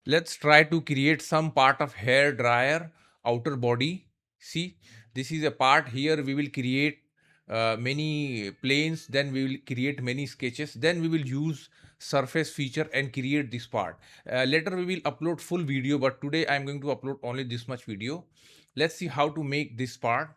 Let's try to create some part of hair dryer outer body. See, this is a part. Here we will create many planes, then we will create many sketches, then we will use surface feature and create this part. Later we will upload full video, but today I'm going to upload only this much video. Let's see how to make this part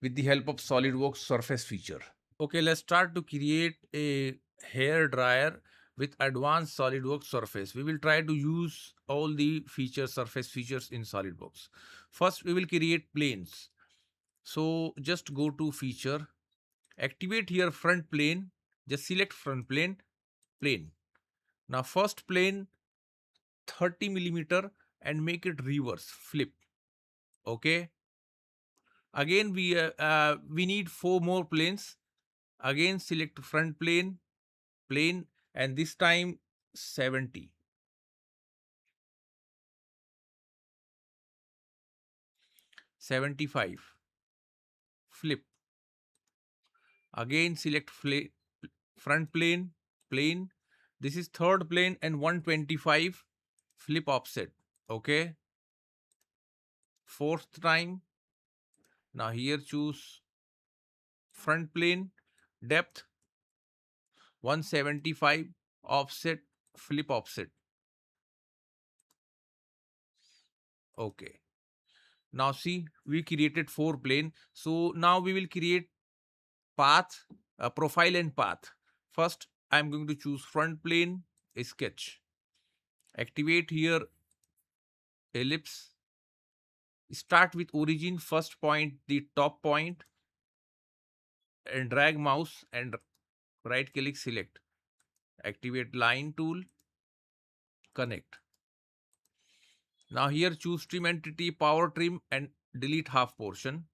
with the help of SolidWorks surface feature. Okay, let's start to create a hair dryer with advanced SolidWorks surface. We will try to use all the features, surface features in SolidWorks. First, we will create planes. So just go to feature, activate here front plane, just select front plane, plane. Now first plane 30 millimeter and make it reverse, flip. Okay. Again, we need 4 more planes. Again, select front plane, plane, and this time 70. 75. Flip. Again, select front plane, plane. This is third plane and 125. Flip offset. Okay. Fourth time. Now here choose front plane, depth 175, offset, flip offset. Okay. Now see, we created 4 plane. So now we will create path, profile and path. First, I'm going to choose front plane, sketch. Activate here ellipse. Start with origin, first point, the top point, and drag mouse and right click select. Activate line tool, connect. Now here choose trim entity, power trim, and delete half portion.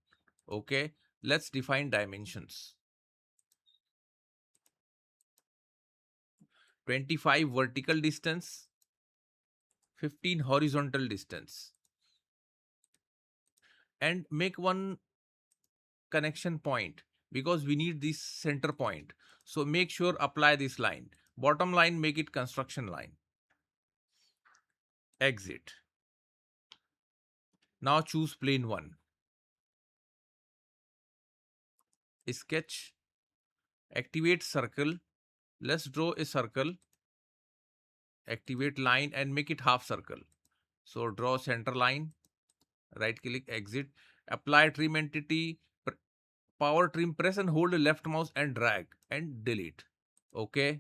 Okay, let's define dimensions. 25 vertical distance, 15 horizontal distance. And make one connection point because we need this center point. So make sure apply this line. Bottom line, make it construction line. Exit. Now choose plane 1. Sketch. Activate circle. Let's draw a circle. Activate line and make it half circle. So draw center line. Right click, exit. Apply trim entity. Power trim, press and hold the left mouse and drag and delete. Okay.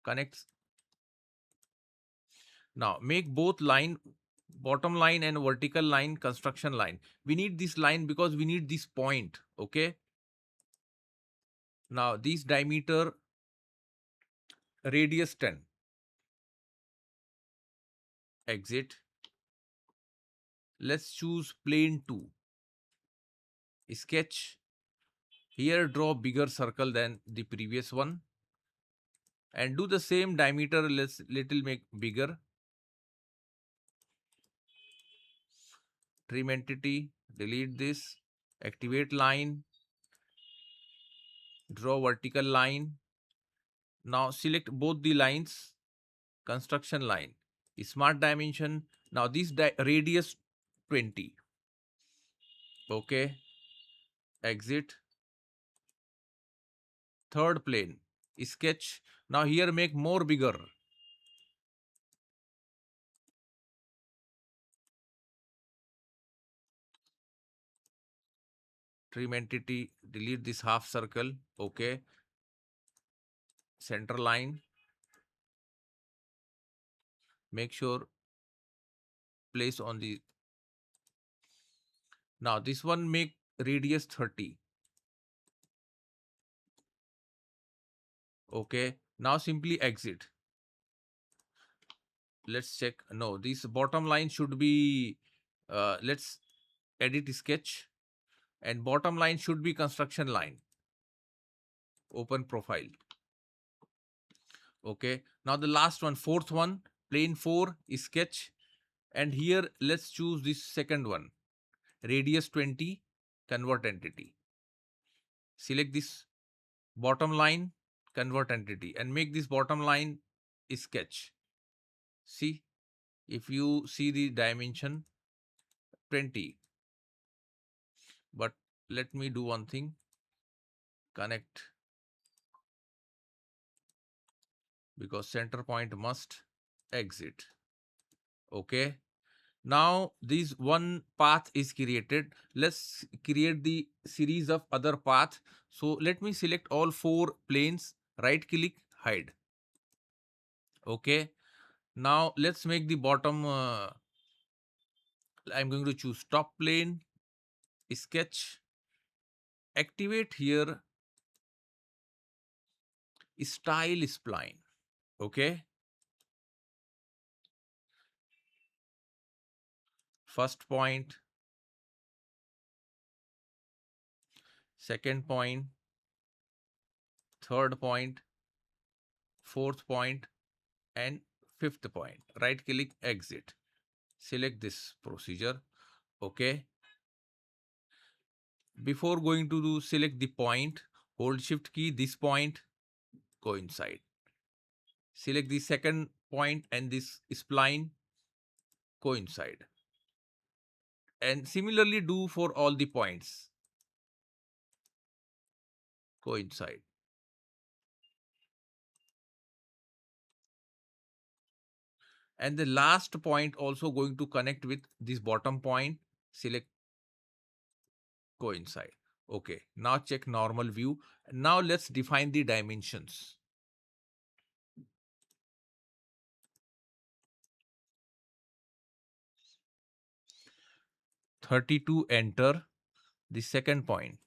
Connects. Now make both line, bottom line and vertical line construction line. We need this line because we need this point. Okay. Now this diameter, radius 10. Exit. Let's choose plane 2. Sketch. Here draw bigger circle than the previous one. And do the same diameter, let's little make bigger. Trim entity, delete this. Activate line. Draw vertical line. Now select both the lines. Construction line. Smart dimension. Now this radius 20. Okay. Exit. Third plane. Sketch. Now here make more bigger. Trim entity. Delete this half circle. Okay. Center line. Make sure place on the. Now this one make radius 30. Okay. Now simply exit. Let's check. No, this bottom line should be, let's edit sketch, and bottom line should be construction line. Open profile. Okay. Now the last one, fourth one, plane 4 is sketch. And here let's choose this second one, radius 20, convert entity. Select this bottom line, convert entity, and make this bottom line sketch. See, if you see the dimension 20, but let me do one thing, connect, because center point must exit. Okay. Now this one path is created. Let's create the series of other paths. So let me select all 4 planes, right click, hide. Okay. Now let's make the bottom, I'm going to choose top plane, sketch, activate here style spline. Okay. First point, second point, third point, fourth point, and fifth point. Right click, exit. Select this procedure. Okay. Before going to do select the point, hold shift key, this point, coincide. Select the second point and this spline, coincide. And similarly do for all the points, coincide. And the last point also going to connect with this bottom point, select, coincide. Okay, now check normal view. Now let's define the dimensions. 32, enter the second point.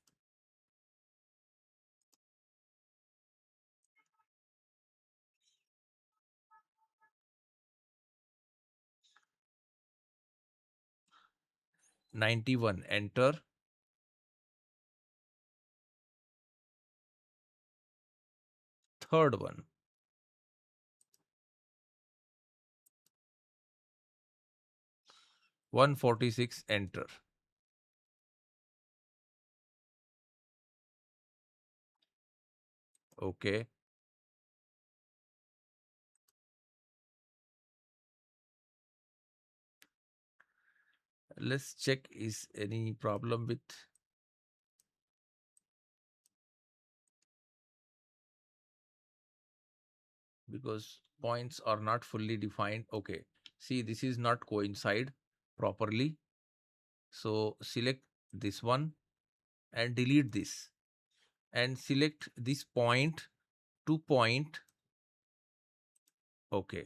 91, enter. Third one. 146, enter. Okay. Let's check is any problem with, because points are not fully defined. Okay. See, this is not coincide properly. So select this one and delete this and select this point to point. Okay.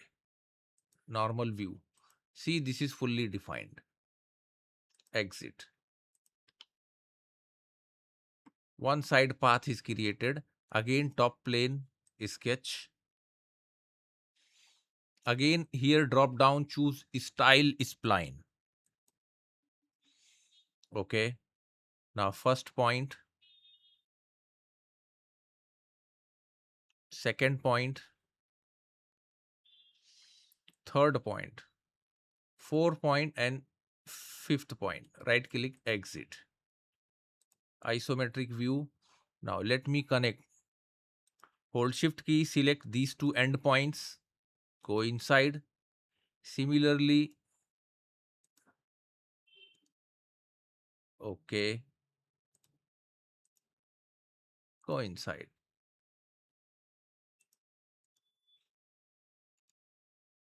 Normal view. See, this is fully defined. Exit. One side path is created. Again, top plane sketch. Again, here drop down, choose style spline. Okay. Now first point, second point, third point, fourth point, and fifth point. Right click, exit. Isometric view. Now let me connect. Hold shift key, select these two endpoints, coincide. Similarly, okay, coincide.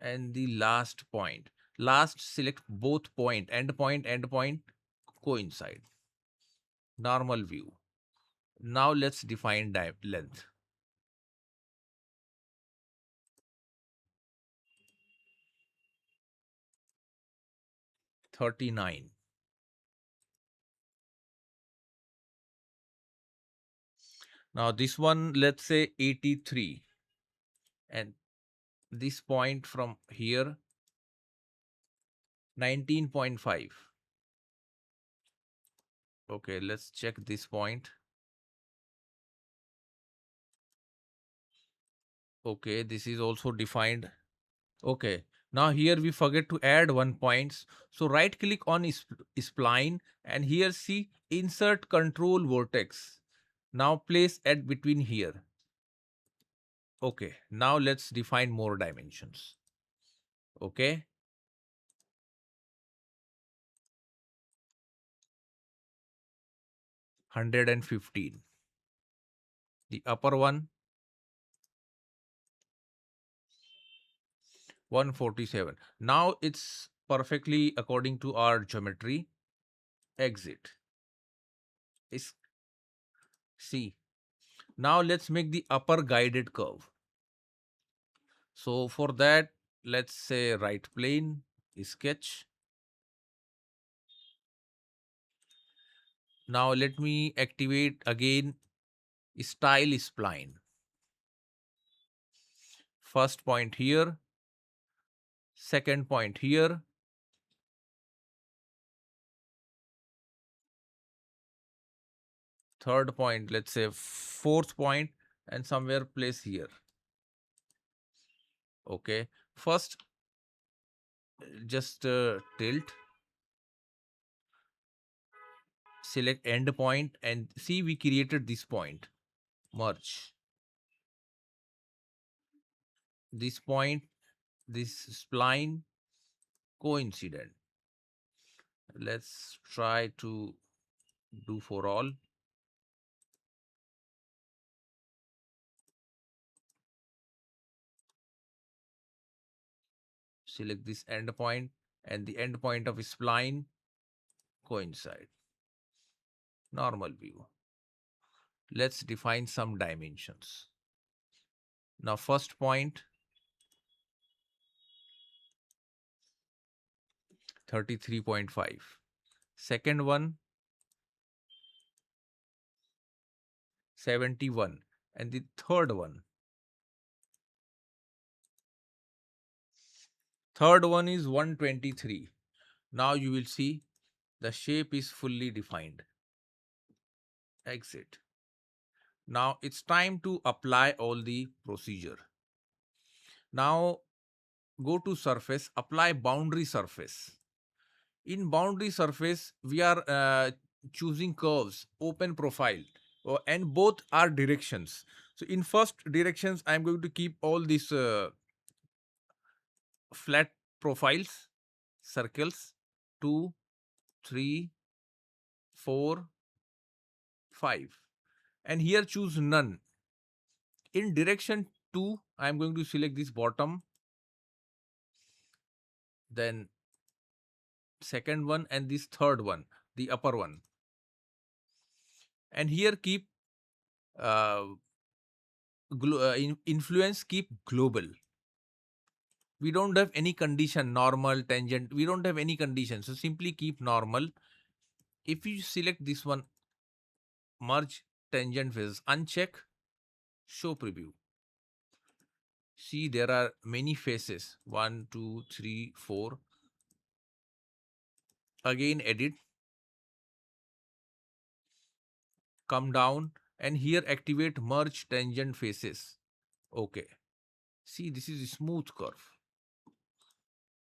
And the last point. Last, select both point, endpoint, coincide. Normal view. Now let's define length. 39. Now this one, let's say 83. And this point from here, 19.5. Okay, let's check this point. Okay, this is also defined. Okay, now here we forget to add 1 point. So right click on spline and here see insert control vortex. Now place at between here. Okay, now let's define more dimensions. Okay, 115. The upper one, 147. Now it's perfectly according to our geometry. Exit. Is see. Now let's make the upper guided curve. So for that, let's say right plane, sketch. Now let me activate again style spline. First point here, second point here, third point, let's say fourth point, and somewhere place here. Okay, first just tilt, select end point, and see we created this point. Merge this point, this spline, coincident. Let's try to do for all. Select this end point and the end point of spline coincide. Normal view. Let's define some dimensions. Now first point, 33.5. Second one, 71. And the third one is 123. Now you will see the shape is fully defined. Exit. Now it's time to apply all the procedure. Now go to surface, apply boundary surface. In boundary surface, we are choosing curves, open profile, and both are directions. So in first directions, I'm going to keep all these flat profiles, circles, 2, 3, 4, 5. And here choose none. In direction 2, I'm going to select this bottom, then second one, and this third one, the upper one. And here keep influence, keep global. We don't have any condition, normal, tangent. We don't have any condition. So simply keep normal. If you select this one, merge tangent faces, uncheck, show preview. See, there are many faces. 1, 2, 3, 4. Again, edit. Come down and here activate merge tangent faces. Okay. See, this is a smooth curve.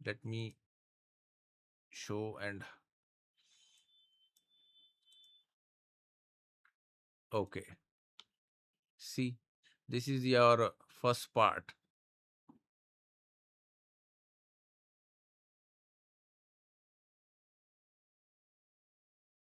Let me show and okay. See, this is your first part.